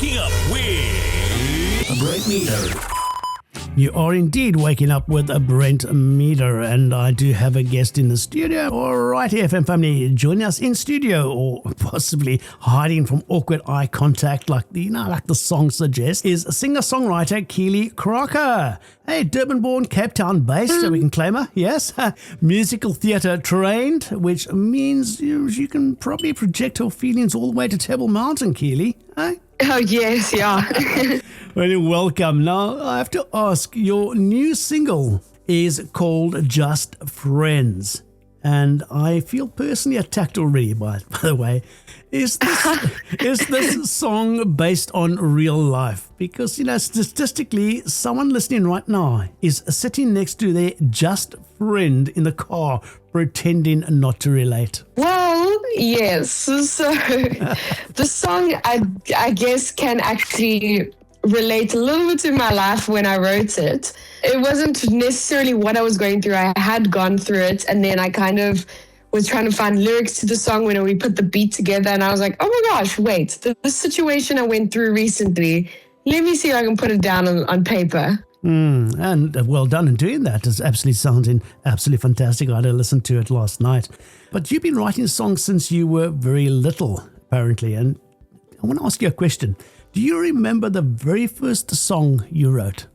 Waking up with Brent Meter. You are indeed waking up with a Brent Meter, and I do have a guest in the studio. All right, FM family, joining us in studio, or possibly hiding from awkward eye contact, like the song suggests, is singer-songwriter Keely Crocker. Hey, Durban-born, Cape Town-based, so we can claim her. Yes, musical theatre trained, which means you can probably project her feelings all the way to Table Mountain, Keely. Hey? Oh, yes, yeah. Well, welcome. Now, I have to ask, your new single is called Just Friends. And I feel personally attacked already, by the way. Is this song based on real life? Because, statistically, someone listening right now is sitting next to their just friend in the car, pretending not to relate. Well, yes. So the song, I guess, can actually relate a little bit to my life when I wrote it. It wasn't necessarily what I was going through. I had gone through it, and then I kind of was trying to find lyrics to the song when we put the beat together, and I was like, oh my gosh, wait, the situation I went through recently, let me see if I can put it down on paper. And well done in doing that. It's absolutely sounding absolutely fantastic. I had to listen to it last night. But you've been writing songs since you were very little, apparently, and I want to ask you a question. Do you remember the very first song you wrote?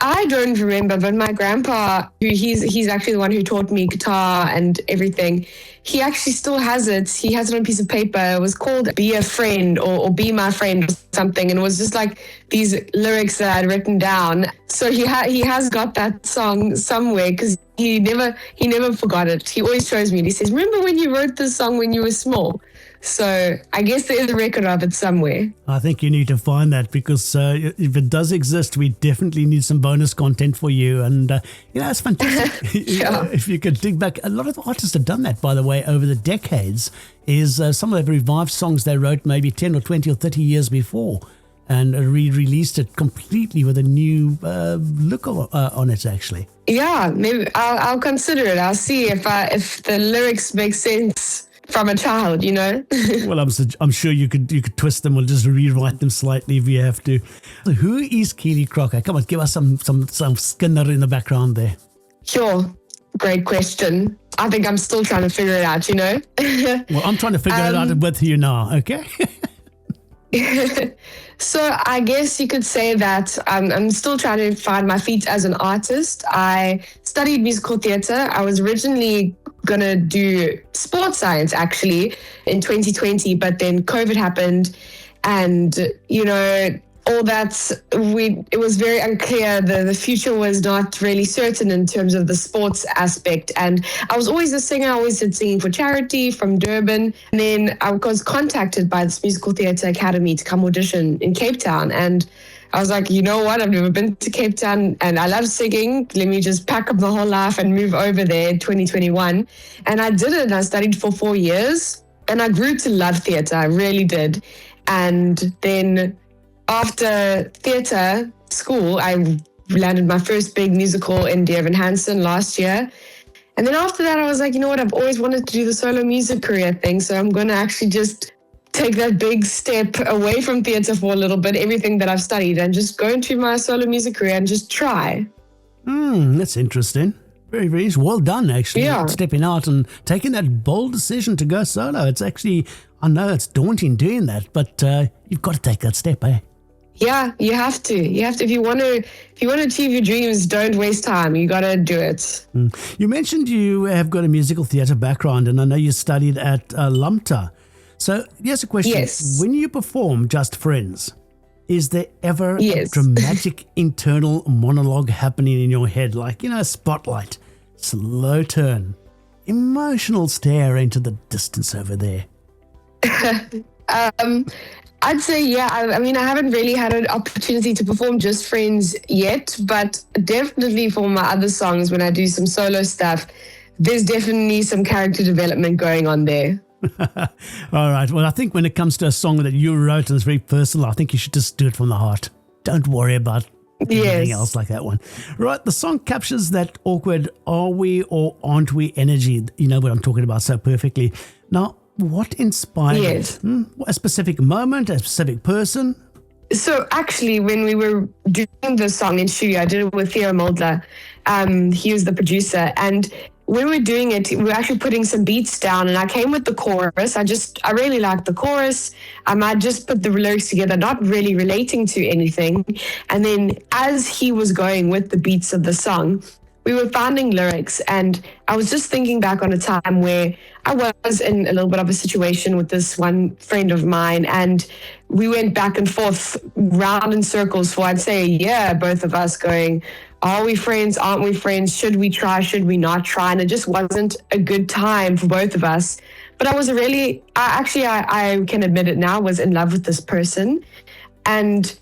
I don't remember, but my grandpa, he's actually the one who taught me guitar and everything. He actually still has it. He has it on a piece of paper. It was called Be a Friend or Be My Friend or something. And it was just like these lyrics that I'd written down. So he has got that song somewhere because he never forgot it. He always shows me and he says, remember when you wrote this song when you were small? So I guess there is a record of it somewhere. I think you need to find that because if it does exist, we definitely need some bonus content for you. And, it's fantastic. Sure. If you could dig back, a lot of artists have done that, by the way, over the decades, is some of the revived songs they wrote maybe 10 or 20 or 30 years before and re-released it completely with a new look on it, actually. Yeah, maybe I'll consider it. I'll see if the lyrics make sense from a child, Well, I'm sure you could twist them or just rewrite them slightly if you have to. So who is Keely Crocker? Come on, give us some Skinner in the background there. Sure. Great question. I think I'm still trying to figure it out, Well, I'm trying to figure it out with you now, okay? So I guess you could say that I'm still trying to find my feet as an artist. I studied musical theatre. I was originally going to do sports science actually in 2020, but then COVID happened and, all that, it was very unclear. The future was not really certain in terms of the sports aspect. And I was always a singer. I always did singing for charity from Durban. And then I was contacted by this musical theatre academy to come audition in Cape Town. And I was like, you know what? I've never been to Cape Town and I love singing. Let me just pack up my whole life and move over there in 2021. And I did it. And I studied for 4 years and I grew to love theatre. I really did. And then after theatre school, I landed my first big musical in Dear Evan Hansen last year. And then after that, I was like, you know what? I've always wanted to do the solo music career thing. So I'm going to actually just take that big step away from theatre for a little bit, everything that I've studied, and just go into my solo music career and just try. That's interesting. Very, very well done, actually. Yeah. Stepping out and taking that bold decision to go solo. It's actually, I know it's daunting doing that, but you've got to take that step, eh? Yeah, you have to. If you want to achieve your dreams, don't waste time. You got to do it. You mentioned you have got a musical theatre background, and I know you studied at LUMTA. So here's a question. Yes. When you perform Just Friends, is there ever Yes. a dramatic internal monologue happening in your head? Like, spotlight, slow turn, emotional stare into the distance over there. I'd say, yeah. I mean, I haven't really had an opportunity to perform Just Friends yet, but definitely for my other songs, when I do some solo stuff, there's definitely some character development going on there. All right. Well, I think when it comes to a song that you wrote and it's very personal, I think you should just do it from the heart. Don't worry about anything else like that one. Right. The song captures that awkward are we or aren't we energy. You know what I'm talking about so perfectly. Now, what inspired it? A specific moment, a specific person? So actually, when we were doing the song in studio, I did it with Theo Mulder. He was the producer, and when we were doing it, we were actually putting some beats down, and I came with the chorus. I really liked the chorus. I just put the lyrics together, not really relating to anything. And then as he was going with the beats of the song, we were finding lyrics, and I was just thinking back on a time where I was in a little bit of a situation with this one friend of mine, and we went back and forth round in circles for, I'd say, a year, both of us going, are we friends? Aren't we friends? Should we try? Should we not try? And it just wasn't a good time for both of us. But I can admit it now, was in love with this person. And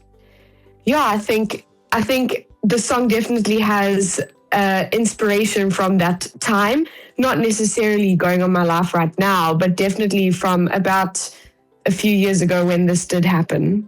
yeah, I think the song definitely has inspiration from that time, not necessarily going on my life right now, but definitely from about a few years ago when this did happen.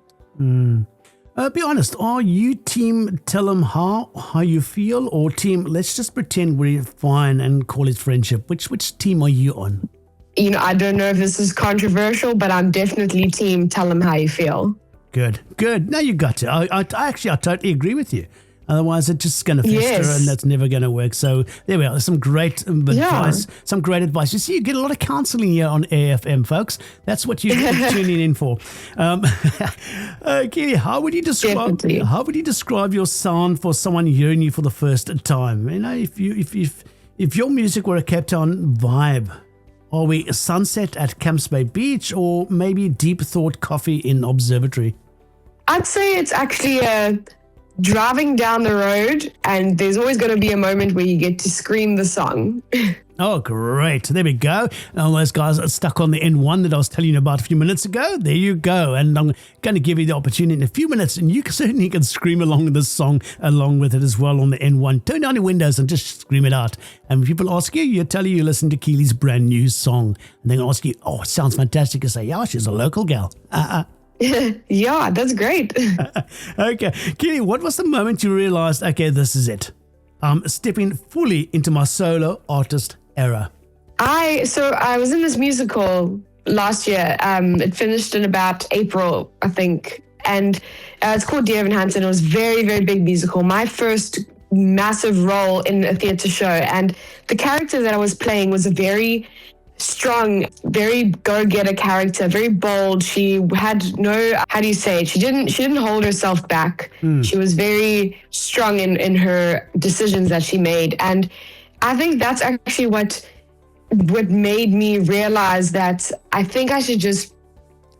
Be honest, are you team tell him how you feel, or team let's just pretend we're fine and call it friendship? Which team are you on? I don't know if this is controversial, but I'm definitely team tell him how you feel. Good. No, you got to. I totally agree with you. Otherwise, it's just going to fester, and that's never going to work. So there we are. Some great advice. Some great advice. You see, you get a lot of counselling here on AFM, folks. That's what you're tuning in for. Keely, how would you describe your sound for someone hearing you for the first time? If your music were a Cape Town vibe, are we a sunset at Camps Bay Beach, or maybe deep thought coffee in Observatory? I'd say it's actually driving down the road, and there's always going to be a moment where you get to scream the song. Oh, great. There we go. And all those guys are stuck on the N1 that I was telling you about a few minutes ago. There you go. And I'm going to give you the opportunity in a few minutes, and you certainly can scream along with this song along with it as well on the N1. Turn down your windows and just scream it out. And when people ask you, you tell you listen to Keely's brand new song. And they're going to ask you, oh, it sounds fantastic. You say, yeah, she's a local gal. Yeah, that's great. Okay. Keely, what was the moment you realized, okay, this is it? I'm stepping fully into my solo artist era. I was in this musical last year. It finished in about April, I think. And it's called Dear Evan Hansen. It was very, very big musical. My first massive role in a theatre show. And the character that I was playing was a very strong, very go-getter character, very bold. She had no, how do you say it? She didn't hold herself back. She was very strong in her decisions that she made. And I think that's actually what made me realize that I think I should just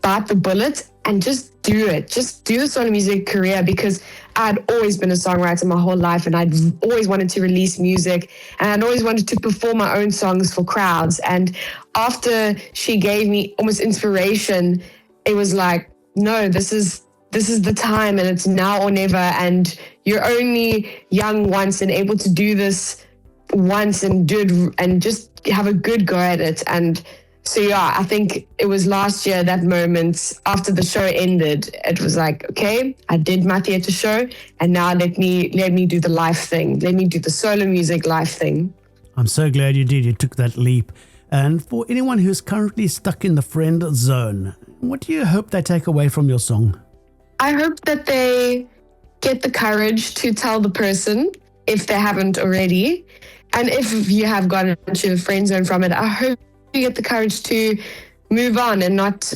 bite the bullet and just do it. Just do a solo music career, because I'd always been a songwriter my whole life, and I'd always wanted to release music, and I'd always wanted to perform my own songs for crowds. And after she gave me almost inspiration, it was like, no, this is the time, and it's now or never. And you're only young once and able to do this once and do it and just have a good go at it. And so, yeah, I think it was last year, that moment after the show ended, it was like, okay, I did my theatre show, and now let me do the live thing. Let me do the solo music live thing. I'm so glad you did. You took that leap. And for anyone who's currently stuck in the friend zone, what do you hope they take away from your song? I hope that they get the courage to tell the person, if they haven't already. And if you have gone into a friend zone from it, I hope you get the courage to move on and not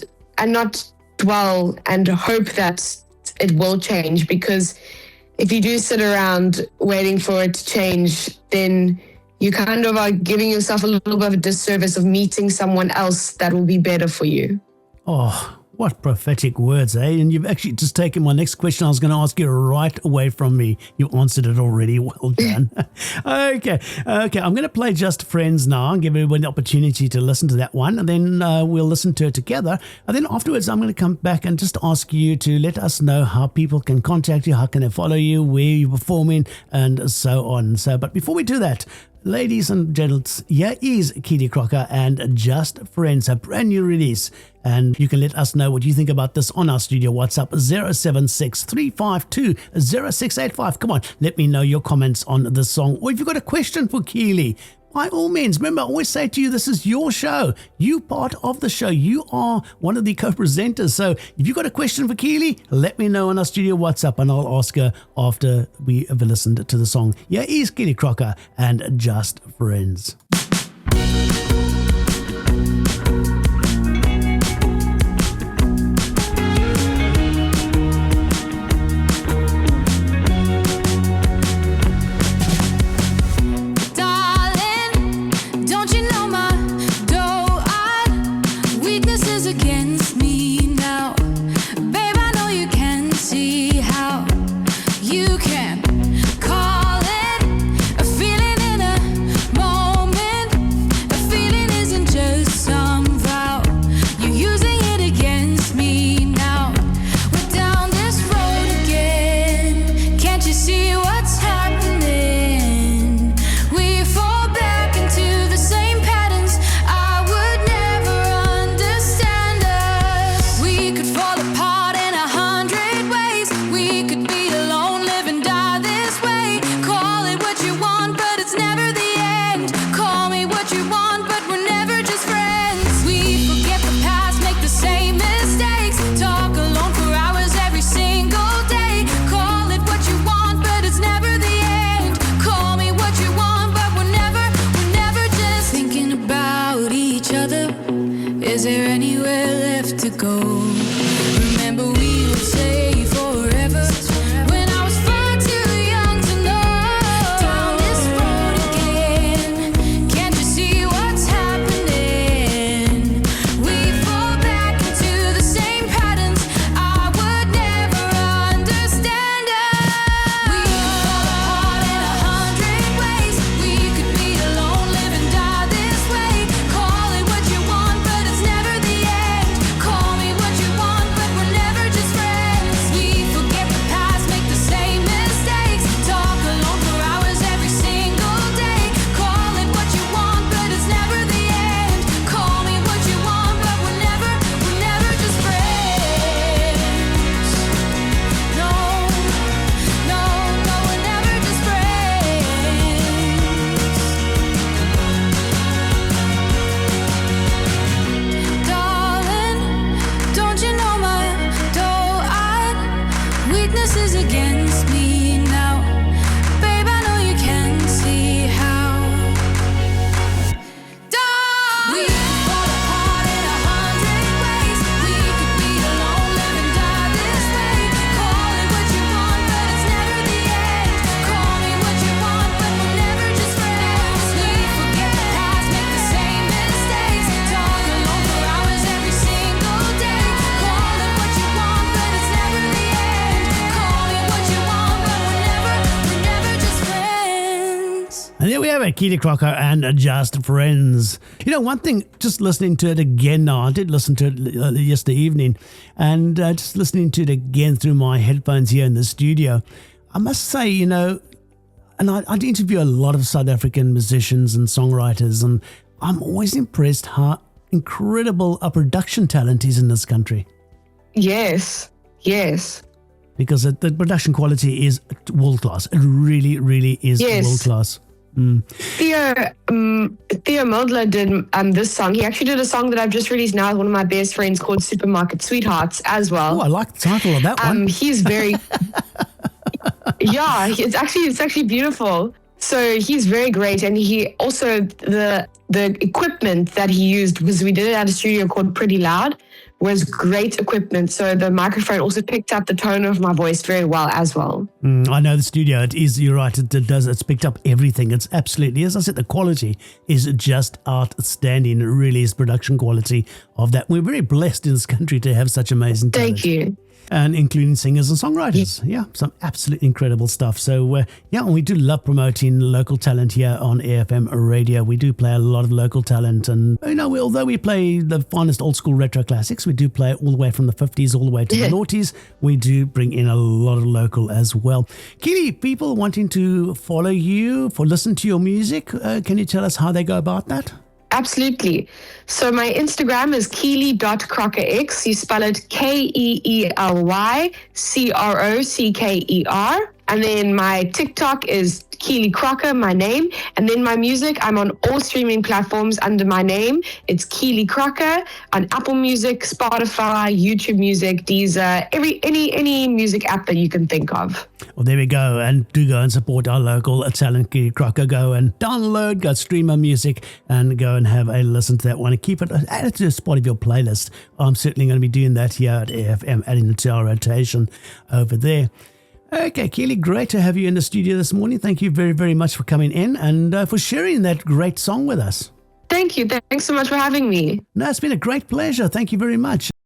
dwell and hope that it will change. Because if you do sit around waiting for it to change, then you kind of are giving yourself a little bit of a disservice of meeting someone else that will be better for you. Oh, what prophetic words, eh? And you've actually just taken my next question I was going to ask you right away from me. You answered it already. Well done. Okay. I'm going to play Just Friends now and give everybody the opportunity to listen to that one. And then we'll listen to it together. And then afterwards, I'm going to come back and just ask you to let us know how people can contact you, how can they follow you, where you're performing, and so on. But before we do that, ladies and gents, here is Keely Crocker and Just Friends, a brand new release. And you can let us know what you think about this on our studio WhatsApp 076-352-0685. Come on, let me know your comments on the song. Or if you've got a question for Keely, by all means, remember, I always say to you, this is your show. You part of the show. You are one of the co-presenters. So if you've got a question for Keely, let me know on our studio WhatsApp and I'll ask her after we have listened to the song. Here is Keely Crocker and Just Friends. Is there anywhere left to go? Remember we would say forever when I was far too young to know. Down this road again, can't you see what's happening? We fall back into the same patterns I would never understand us. We could fall apart in 100 ways. We could be alone, live and die this way. Call it what you want, but it's never the end. Call me what you want, but we're never just friends. We forget the past, make the same mistakes. Talk alone for hours every single day. Call it what you want, but it's never the end. Call me what you want, but we're never just friends. No, no, no, we're never just friends. Darling, don't you know my doe-eyed weakness is against me now? Babe, I know you can see how. We could fall apart in 100 ways. We could be alone, live and die this way. Call it what you want, but it's never the end. Call me what you want, but we're never just friends. We forget the past, make the same mistakes. Talk alone for hours every single day. Call it what you want, but it's never the end. Call me what you want, but we're never just friends. And there we have it, Keely Crocker and Just Friends. You know, one thing, just listening to it again now, I did listen to it yesterday evening, and just listening to it again through my headphones here in the studio, I must say, you know, and I interview a lot of South African musicians and songwriters, and I'm always impressed how incredible a production talent is in this country. Yes, yes. Because the production quality is world class. It really, really is Yes. world class. Theo Mulder did this song. He actually did a song that I've just released now with one of my best friends called Supermarket Sweethearts as well. Oh, I like the title of that one. He's very yeah, it's actually beautiful. So he's very great, and he also the equipment that he used, because we did it at a studio called Pretty Loud, was great equipment. So the microphone also picked up the tone of my voice very well as well. I know the studio, it is, you're right, it does, it's picked up everything. It's absolutely, as I said, the quality is just outstanding. It really is production quality of that. We're very blessed in this country to have such amazing talent. Thank you. And including singers and songwriters. Yeah, some absolutely incredible stuff. So, and we do love promoting local talent here on AFM Radio. We do play a lot of local talent. And, you know, although we play the finest old school retro classics, we do play all the way from the 50s all the way to the noughties. We do bring in a lot of local as well. Keely, people wanting to follow you, listen to your music, can you tell us how they go about that? Absolutely. So my Instagram is keely.crockerx. You spell it KeelyCrocker. And then my TikTok is Keely Crocker, my name. And then my music, I'm on all streaming platforms under my name. It's Keely Crocker on Apple Music, Spotify, YouTube Music, Deezer, any music app that you can think of. Well, there we go. And do go and support our local talent, Keely Crocker. Go and download, go stream our music, and go and have a listen to that one. And keep it, add it to the spot of your playlist. I'm certainly going to be doing that here at AFM, adding it to our rotation over there. Okay, Keely, great to have you in the studio this morning. Thank you very, very much for coming in and for sharing that great song with us. Thank you. Thanks so much for having me. No, it's been a great pleasure. Thank you very much.